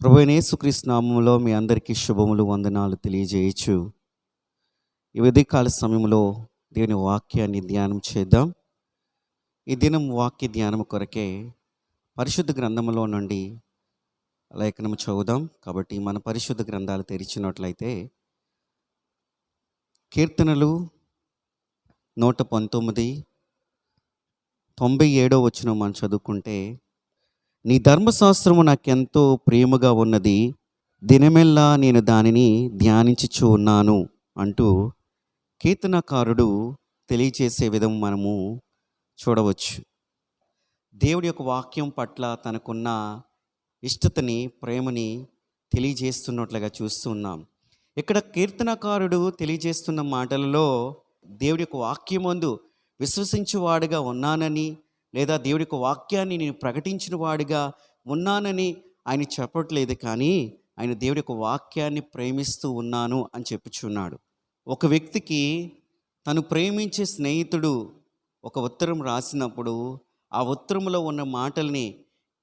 ప్రభువైన యేసుక్రీస్తు నామములో మీ అందరికీ శుభములు వందనాలు తెలియజేయచ్చు. ఈ ఉదయకాల సమయంలో దేవుని వాక్యాన్ని ధ్యానం చేద్దాం. ఈ దినం వాక్య ధ్యానం కొరకే పరిశుద్ధ గ్రంథములో నుండి లేఖనము చదువుదాం. కాబట్టి మన పరిశుద్ధ గ్రంథాలు తెరిచినట్లయితే కీర్తనలు 119 97 వచనం మనం చదువుకుంటే, నీ ధర్మశాస్త్రము నాకెంతో ప్రేమగా ఉన్నది, దినమెల్లా నేను దానిని ధ్యానించుచు ఉన్నాను అంటూ కీర్తనకారుడు తెలియచేసే విధం మనము చూడవచ్చు. దేవుడి యొక్క వాక్యం పట్ల తనకున్న ఇష్టతని, ప్రేమని తెలియజేస్తున్నట్లుగా చూస్తున్నాం. ఇక్కడ కీర్తనకారుడు తెలియజేస్తున్న మాటలలో దేవుడి యొక్క వాక్యమందు విశ్వసించువాడిగా ఉన్నానని, లేదా దేవుడి యొక్క వాక్యాన్ని నేను ప్రకటించిన వాడిగా ఉన్నానని ఆయన చెప్పట్లేదు, కానీ ఆయన దేవుడి యొక్క వాక్యాన్ని ప్రేమిస్తూ ఉన్నాను అని చెప్పుచున్నాడు. ఒక వ్యక్తికి తను ప్రేమించే స్నేహితుడు ఒక ఉత్తరం రాసినప్పుడు ఆ ఉత్తరంలో ఉన్న మాటల్ని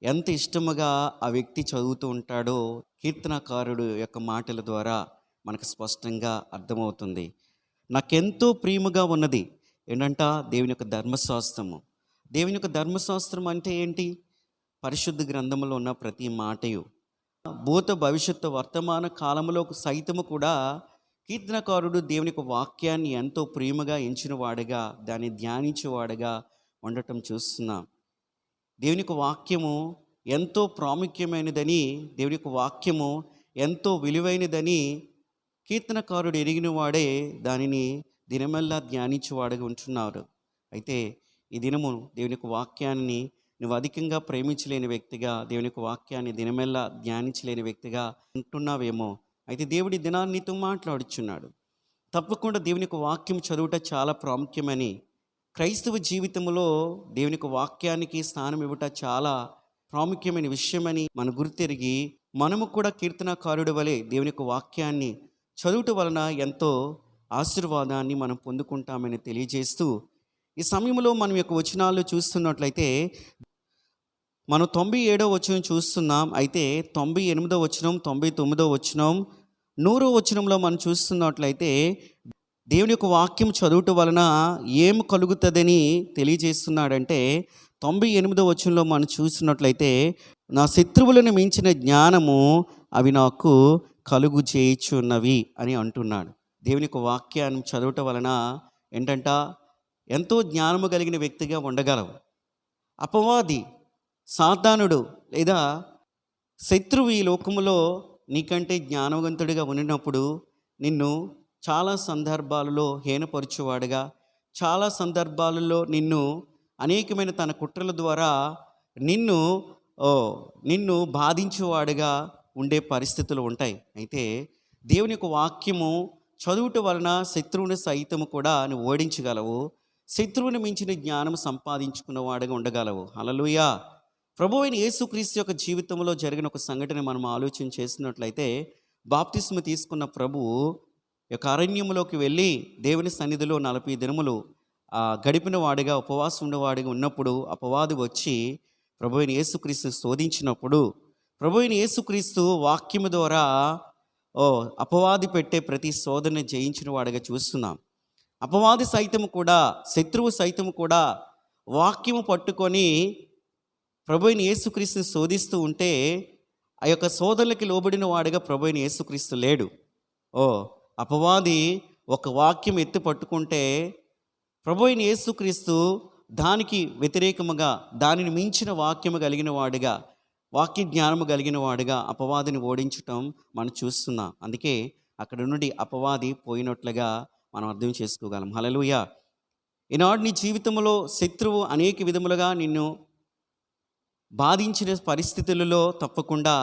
ఎంత ఇష్టముగా ఆ వ్యక్తి చదువుతూ ఉంటాడో కీర్తనకారుడు యొక్క మాటల ద్వారా మనకు స్పష్టంగా అర్థమవుతుంది. నాకెంతో ప్రియముగా ఉన్నది ఏంటంట, దేవుని యొక్క ధర్మశాస్త్రము. దేవుని యొక్క ధర్మశాస్త్రం అంటే ఏంటి? పరిశుద్ధ గ్రంథంలో ఉన్న ప్రతి మాటయు, భూత భవిష్యత్తు వర్తమాన కాలంలో సైతము కూడా కీర్తనకారుడు దేవుని యొక్క వాక్యాన్ని ఎంతో ప్రియముగా ఎంచిన వాడుగా, దాన్ని ధ్యానించేవాడుగా ఉండటం చూస్తున్నాం. దేవుని యొక్క వాక్యము ఎంతో ప్రాముఖ్యమైనదని, దేవుని యొక్క వాక్యము ఎంతో విలువైనదని కీర్తనకారుడు ఎరిగిన వాడే దానిని దినమల్లా ధ్యానించేవాడుగా ఉంటున్నారు. అయితే ఈ దినము దేవుని యొక్క వాక్యాన్ని నువ్వు అధికంగా ప్రేమించలేని వ్యక్తిగా, దేవుని యొక్క వాక్యాన్ని దినమెల్లా ధ్యానించలేని వ్యక్తిగా ఉంటున్నావేమో. అయితే దేవుడి దినాన్ని నీతో మాట్లాడుచున్నాడు. తప్పకుండా దేవుని యొక్క వాక్యం చదువుట చాలా ప్రాముఖ్యమని, క్రైస్తవ జీవితంలో దేవుని యొక్క వాక్యానికి స్థానం ఇవ్వట చాలా ప్రాముఖ్యమైన విషయమని మన గుర్తెరిగి, మనము కూడా కీర్తనకారుడి వలె దేవుని యొక్క వాక్యాన్ని చదువుట వలన ఎంతో ఆశీర్వాదాన్ని మనం పొందుకుంటామని తెలియజేస్తూ, ఈ సమయంలో మనం యొక్క వచనాలు చూస్తున్నట్లయితే మనం 97వ వచనం చూస్తున్నాం. అయితే 98వ వచనం, 99వ వచనం, 100వ వచనంలో మనం చూస్తున్నట్లయితే దేవుని యొక్క వాక్యం చదువుట వలన ఏం కలుగుతుందని తెలియజేస్తున్నాడంటే, 98వ వచనంలో మనం చూసినట్లయితే, నా శత్రువులను మించిన జ్ఞానము అవి నాకు కలుగు చేయుచున్నవి అని అంటున్నాడు. దేవుని యొక్క వాక్యాన్ని చదువుట వలన ఏంటంట, ఎంతో జ్ఞానము కలిగిన వ్యక్తిగా ఉండగలవు. అపవాది, సాతానుడు లేదా శత్రువు ఈ లోకములో నీకంటే జ్ఞానవంతుడిగా ఉన్నప్పుడు నిన్ను చాలా సందర్భాలలో హీనపరచువాడుగా, చాలా సందర్భాలలో నిన్ను అనేకమైన తన కుట్రల ద్వారా నిన్ను బాధించేవాడుగా ఉండే పరిస్థితులు ఉంటాయి. అయితే దేవుని యొక్క వాక్యము చదువుట వలన శత్రువుని సైతము కూడా నువ్వు ఓడించగలవు. శత్రువుని మించిన జ్ఞానం సంపాదించుకున్నవాడుగా ఉండగలవు. హల్లెలూయా. ప్రభువైన యేసుక్రీస్తు యొక్క జీవితంలో జరిగిన ఒక సంఘటన మనం ఆలోచన చేసినట్లయితే, బాప్తిస్మ తీసుకున్న ప్రభువు యొక్క అరణ్యములోకి వెళ్ళి దేవుని సన్నిధిలో 40 దినములు గడిపిన వాడిగా, ఉపవాసం ఉన్నవాడిగా ఉన్నప్పుడు అపవాది వచ్చి ప్రభువైన యేసుక్రీస్తుని శోధించినప్పుడు, ప్రభువైన యేసుక్రీస్తు వాక్యము ద్వారా అపవాది పెట్టే ప్రతి శోధన జయించిన వాడిగా చూస్తున్నాం. అపవాది సైతము కూడా, శత్రువు సైతము కూడా వాక్యము పట్టుకొని ప్రభువైన యేసుక్రీస్తుని శోధిస్తూ ఉంటే, ఆ యొక్క శోధనలకి లోబడిన వాడిగా ప్రభువైన యేసుక్రీస్తు లేడు. అపవాది ఒక వాక్యం ఎత్తి పట్టుకుంటే ప్రభువైన యేసుక్రీస్తు దానికి వ్యతిరేకముగా, దానిని మించిన వాక్యము కలిగిన వాడిగా, వాక్య జ్ఞానము కలిగిన వాడిగా అపవాదిని ఓడించటం మనం చూస్తున్నాం. అందుకే అక్కడ నుండి అపవాది పోయినట్లుగా మనం అర్థం చేసుకోగలం. హల్లెలూయా. ఈనాడు నీ జీవితంలో శత్రువు అనేక విధములుగా నిన్ను బాధించిన పరిస్థితులలో తప్పకుండా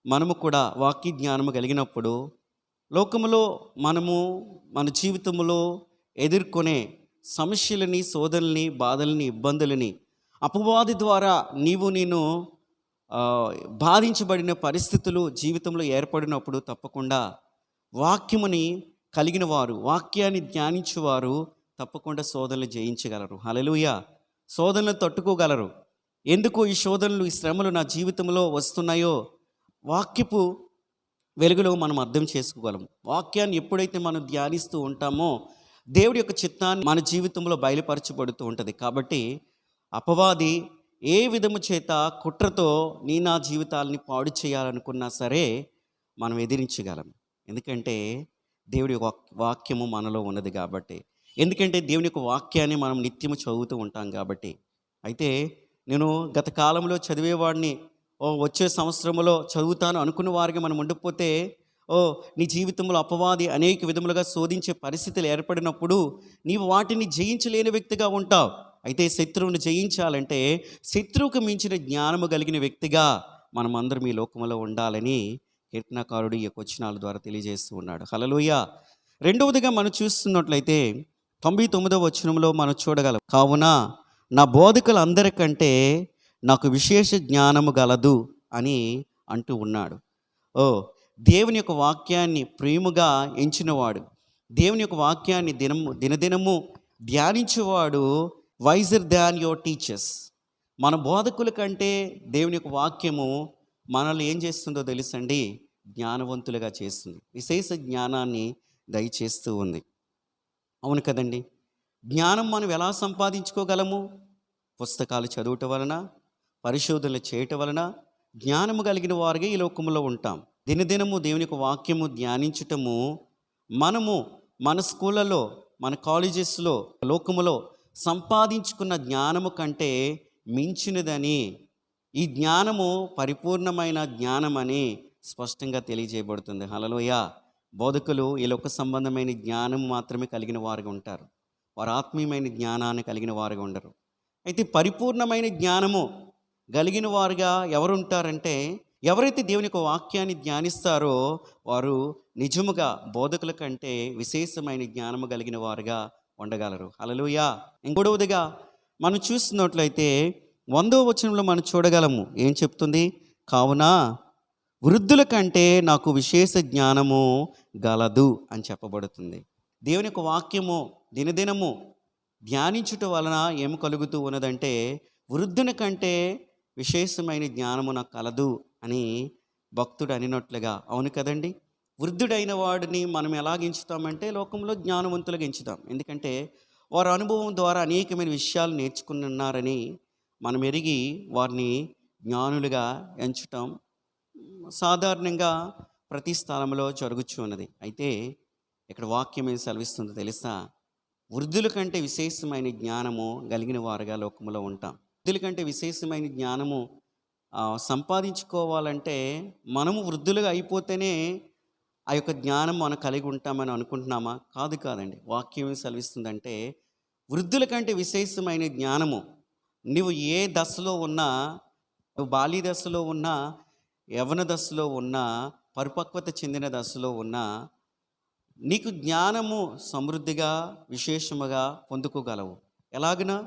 మనము కూడా వాక్య జ్ఞానము కలిగినప్పుడు లోకములో మనము మన జీవితంలో ఎదుర్కొనే సమస్యలని, శోధనల్ని, బాధల్ని, ఇబ్బందులని అపవాది ద్వారా నేను బాధించబడిన పరిస్థితులు జీవితంలో ఏర్పడినప్పుడు తప్పకుండా వాక్యముని కలిగిన వారు, వాక్యాన్ని ధ్యానించేవారు తప్పకుండా శోధనలు జయించగలరు. హల్లెలూయా. శోధనలు తట్టుకోగలరు. ఎందుకు ఈ శోధనలు, ఈ శ్రమలు నా జీవితంలో వస్తున్నాయో వాక్యపు వెలుగులో మనం అర్థం చేసుకోగలం. వాక్యాన్ని ఎప్పుడైతే మనం ధ్యానిస్తూ ఉంటామో దేవుడి యొక్క చిత్తాన్ని మన జీవితంలో బయలుపరచబడుతూ ఉంటుంది. కాబట్టి అపవాది ఏ విధము చేత కుట్రతో నా జీవితాలని పాడు చేయాలనుకున్నా సరే మనం ఎదిరించగలం. ఎందుకంటే దేవుడి యొక్క వాక్యము మనలో ఉన్నది కాబట్టి. ఎందుకంటే దేవుని యొక్క వాక్యాన్ని మనం నిత్యము చదువుతూ ఉంటాం కాబట్టి. అయితే నేను గత కాలంలో చదివేవాడిని, వచ్చే సంవత్సరంలో చదువుతాను అనుకున్న వారికి మనం ఉండిపోతే నీ జీవితంలో అపవాది అనేక విధములుగా శోధించే పరిస్థితులు ఏర్పడినప్పుడు నీవు వాటిని జయించలేని వ్యక్తిగా ఉంటావు. అయితే శత్రువుని జయించాలంటే శత్రువుకు మించిన జ్ఞానము కలిగిన వ్యక్తిగా మనమందరం ఈ లోకంలో ఉండాలని కీర్తనకారుడు ఈ యొక్క వచనాల ద్వారా తెలియజేస్తూ ఉన్నాడు. హల్లెలూయా. రెండవదిగా మనం చూస్తున్నట్లయితే 99వ వచనంలో మనం చూడగలం, కావున నా బోధకులందరికంటే నాకు విశేష జ్ఞానము గలదు అని అంటూ ఉన్నాడు. దేవుని యొక్క వాక్యాన్ని ప్రేమగా ఎంచినవాడు, దేవుని యొక్క వాక్యాన్ని దినదినము ధ్యానించేవాడు వైజర్ దాన్ యువర్ టీచర్స్. మన బోధకుల కంటే దేవుని యొక్క వాక్యము మనల్ని ఏం చేస్తుందో తెలుసండి, జ్ఞానవంతులుగా చేస్తుంది, విశేష జ్ఞానాన్ని దయచేస్తూ ఉంది. అవును కదండి. జ్ఞానం మనం ఎలా సంపాదించుకోగలము? పుస్తకాలు చదవటం వలన, పరిశోధనలు చేయటం వలన జ్ఞానము కలిగిన వారిగా ఈ లోకంలో ఉంటాం. దినదినము దేవుని యొక్క వాక్యము ధ్యానించటము మనము మన స్కూళ్ళలో, మన కాలేజెస్లో, లోకములో సంపాదించుకున్న జ్ఞానము కంటే మించినదని, ఈ జ్ఞానము పరిపూర్ణమైన జ్ఞానమని స్పష్టంగా తెలియజేయబడుతుంది. హల్లెలూయా. బోధకులు ఈ లోక సంబంధమైన జ్ఞానం మాత్రమే కలిగిన వారుగా ఉంటారు, వారు ఆత్మీయమైన జ్ఞానాన్ని కలిగిన వారుగా ఉండరు. అయితే పరిపూర్ణమైన జ్ఞానము కలిగిన వారుగా ఎవరు ఉంటారంటే, ఎవరైతే దేవుని యొక్క వాక్యాన్ని ధ్యానిస్తారో వారు నిజముగా బోధకుల కంటే విశేషమైన జ్ఞానము కలిగిన వారుగా ఉండగలరు. హల్లెలూయా. ఇంకొడవదిగా మనం చూస్తున్నట్లయితే 100వ వచనంలో మనం చూడగలము, ఏం చెప్తుంది? కావున వృద్ధుల కంటే నాకు విశేష జ్ఞానము గలదు అని చెప్పబడుతుంది. దేవుని యొక్క వాక్యము దినదినము ధ్యానించుట వలన ఏం కలుగుతూ ఉన్నదంటే, వృద్ధుని కంటే విశేషమైన జ్ఞానము నాకు కలదు అని భక్తుడు అనినట్లుగా. అవును కదండి. వృద్ధుడైన వాడిని మనం ఎలాగ ఎంచుతామంటే లోకంలో జ్ఞానవంతులుగా ఎంచుతాం. ఎందుకంటే వారి అనుభవం ద్వారా అనేకమైన విషయాలు నేర్చుకున్నారని మనం ఎరిగి వారిని జ్ఞానులుగా ఎంచటం సాధారణంగా ప్రతి స్థలంలో జరుగుతూ ఉన్నది. అయితే ఇక్కడ వాక్యం ఏం సెలవిస్తుందో తెలుసా? వృద్ధుల కంటే విశేషమైన జ్ఞానము కలిగిన వారుగా లోకంలో ఉంటాం. వృద్ధుల కంటే విశేషమైన జ్ఞానము సంపాదించుకోవాలంటే మనము వృద్ధులుగా అయిపోతేనే ఆ యొక్క జ్ఞానం మనం కలిగి ఉంటామని అనుకుంటున్నామా? కాదండి. వాక్యం సెలవిస్తుందంటే వృద్ధుల కంటే విశేషమైన జ్ఞానము నువ్వు ఏ దశలో ఉన్నా, నువ్వు బాల్య దశలో ఉన్నా, యవ్వన దశలో ఉన్నా, పరిపక్వత చెందిన దశలో ఉన్నా, నీకు జ్ఞానము సమృద్ధిగా విశేషముగా పొందుకోగలవు. ఎలాగనా?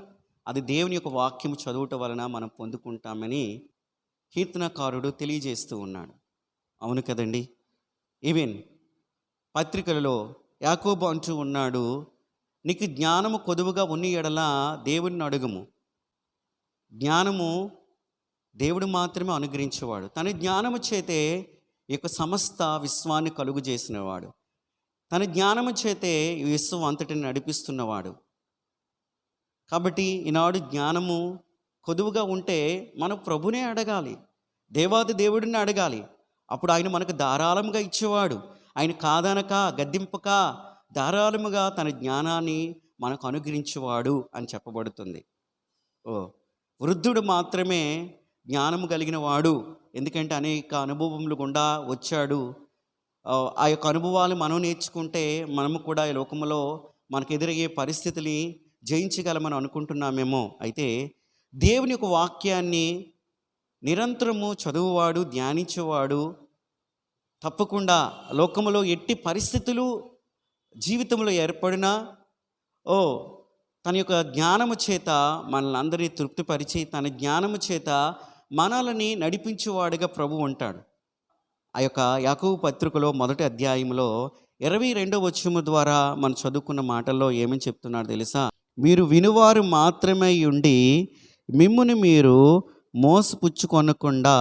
అది దేవుని యొక్క వాక్యము చదువుట వలన మనం పొందుకుంటామని కీర్తనకారుడు తెలియజేస్తూ ఉన్నాడు. అవును కదండి. ఈవెన్ పత్రికలలో యాకోబు అంటూ ఉన్నాడు, నీకు జ్ఞానము కొదువుగా ఉన్న ఎడల దేవుడిని అడుగుము. జ్ఞానము దేవుడు మాత్రమే అనుగ్రహించేవాడు. తన జ్ఞానము చేతే ఈ యొక్క సమస్త విశ్వాన్ని కలుగు చేసినవాడు. తన జ్ఞానము చేతే ఈ విశ్వం అంతటిని నడిపిస్తున్నవాడు. కాబట్టి ఈనాడు జ్ఞానము కొదువుగా ఉంటే మనం ప్రభునే అడగాలి, దేవాది దేవుడిని అడగాలి. అప్పుడు ఆయన మనకు ధారాళముగా ఇచ్చేవాడు. ఆయన కాదనక గద్దింపక ధారాళముగా తన జ్ఞానాన్ని మనకు అనుగ్రహించేవాడు అని చెప్పబడుతుంది. వృద్ధుడు మాత్రమే జ్ఞానము కలిగిన వాడు. ఎందుకంటే అనేక అనుభవములు గుండా వచ్చాడు. ఆ యొక్క అనుభవాలు మనం నేర్చుకుంటే మనము కూడా ఈ లోకంలో మనకు ఎదురయ్యే పరిస్థితిని జయించగలమని అనుకుంటున్నామేమో. అయితే దేవుని యొక్క వాక్యాన్ని నిరంతరము చదువువాడు, ధ్యానించేవాడు తప్పకుండా లోకములో ఎట్టి పరిస్థితులు జీవితంలో ఏర్పడినా తన యొక్క జ్ఞానము చేత మనల్ని అందరినీ తృప్తిపరిచి తన జ్ఞానము చేత మనల్ని నడిపించేవాడుగా ప్రభు ఉంటాడు. ఆ యొక్క యాకోబు పత్రికలో 1వ అధ్యాయంలో 22వ వచనము ద్వారా మనం చదువుకున్న మాటల్లో ఏమని చెప్తున్నాడు తెలుసా? మీరు వినువారు మాత్రమే ఉండి మిమ్ముని మీరు మోసపుచ్చుకొనకుండా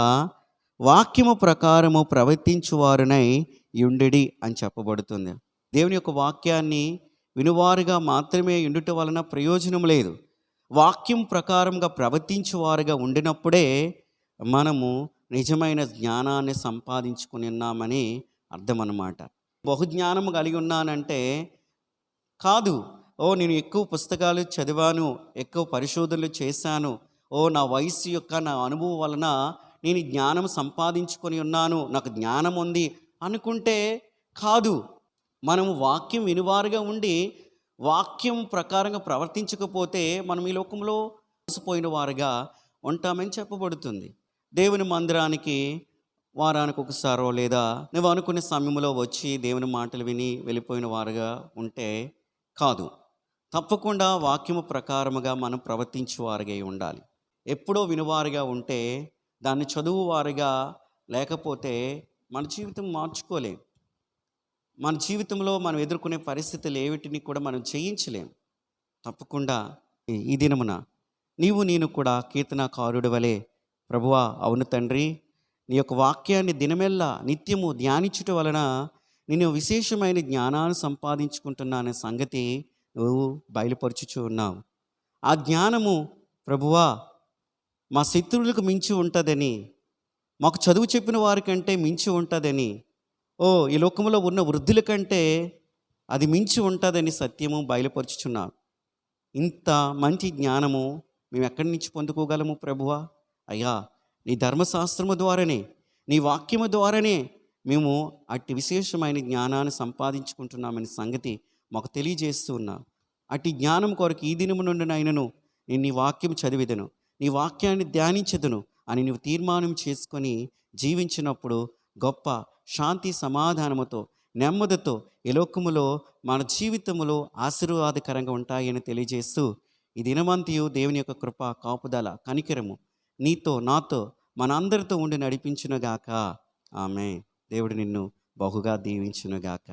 వాక్యము ప్రకారము ప్రవర్తించువారునై యుండిడి అని చెప్పబడుతుంది. దేవుని యొక్క వాక్యాన్ని వినువారుగా మాత్రమే ఉండుట వలన ప్రయోజనం లేదు. వాక్యం ప్రకారంగా ప్రవర్తించువారుగా ఉండినప్పుడే మనము నిజమైన జ్ఞానాన్ని సంపాదించుకుని ఉన్నామని అర్థం అన్నమాట. బహుజ్ఞానము కలిగి ఉన్నానంటే కాదు, నేను ఎక్కువ పుస్తకాలు చదివాను, ఎక్కువ పరిశోధనలు చేశాను, నా వయసు యొక్క నా అనుభవం వలన నేను జ్ఞానం సంపాదించుకొని ఉన్నాను, నాకు జ్ఞానం ఉంది అనుకుంటే కాదు. మనము వాక్యం వినువారుగా ఉండి వాక్యం ప్రకారంగా ప్రవర్తించకపోతే మనం ఈ లోకంలో మోసపోయిన వారుగా ఉంటామని చెప్పబడుతుంది. దేవుని మందిరానికి వారానికి ఒకసారో లేదా నువ్వు అనుకునే సమయంలో వచ్చి దేవుని మాటలు విని వెళ్ళిపోయిన వారుగా ఉంటే కాదు. తప్పకుండా వాక్యము ప్రకారముగా మనం ప్రవర్తించేవారుగా ఉండాలి. ఎప్పుడో వినువారుగా ఉంటే, దాన్ని చదువువారుగా లేకపోతే మన జీవితం మార్చుకోలేం. మన జీవితంలో మనం ఎదుర్కొనే పరిస్థితులు ఏవిటిని కూడా మనం జయించలేం. తప్పకుండా ఈ దినమున నేను కూడా కీర్తనాకారుడి వలె, ప్రభువా అవును తండ్రి, నీ యొక్క వాక్యాన్ని దినమెల్లా నిత్యము ధ్యానించుట వలన నేను విశేషమైన జ్ఞానాన్ని సంపాదించుకుంటున్నానే సంగతి నువ్వు బయలుపరుచుచూ ఉన్నావు. ఆ జ్ఞానము ప్రభువా మా శత్రువులకు మించి ఉంటుందని, మాకు చదువు చెప్పిన వారికంటే మించి ఉంటుందని, ఈ లోకంలో ఉన్న వృద్ధుల కంటే అది మించి ఉంటుందని సత్యము బయలుపరుచుచున్నావు. ఇంత మంచి జ్ఞానము మేము ఎక్కడి నుంచి పొందుకోగలము ప్రభువా? అయ్యా, నీ ధర్మశాస్త్రము ద్వారానే, నీ వాక్యము ద్వారానే మేము అట్టి విశేషమైన జ్ఞానాన్ని సంపాదించుకుంటున్నామని సంగతి మాకు తెలియజేస్తూ ఉన్నావు. అట్టి జ్ఞానం కొరకు ఈ దినము నుండి నేను నీ వాక్యం చదివేదను, నీ వాక్యాన్ని ధ్యానించదును అని నువ్వు తీర్మానం చేసుకొని జీవించినప్పుడు గొప్ప శాంతి సమాధానముతో నెమ్మదితో ఈ లోకములో మన జీవితములో ఆశీర్వాదకరంగా ఉంటాయని తెలియజేస్తూ, ఈ దినమంతయు దేవుని యొక్క కృప, కాపుదల, కనికరము నీతో నాతో మనందరితో ఉండి నడిపించునుగాక. ఆమె. దేవుడు నిన్ను బహుగా దీవించునుగాక.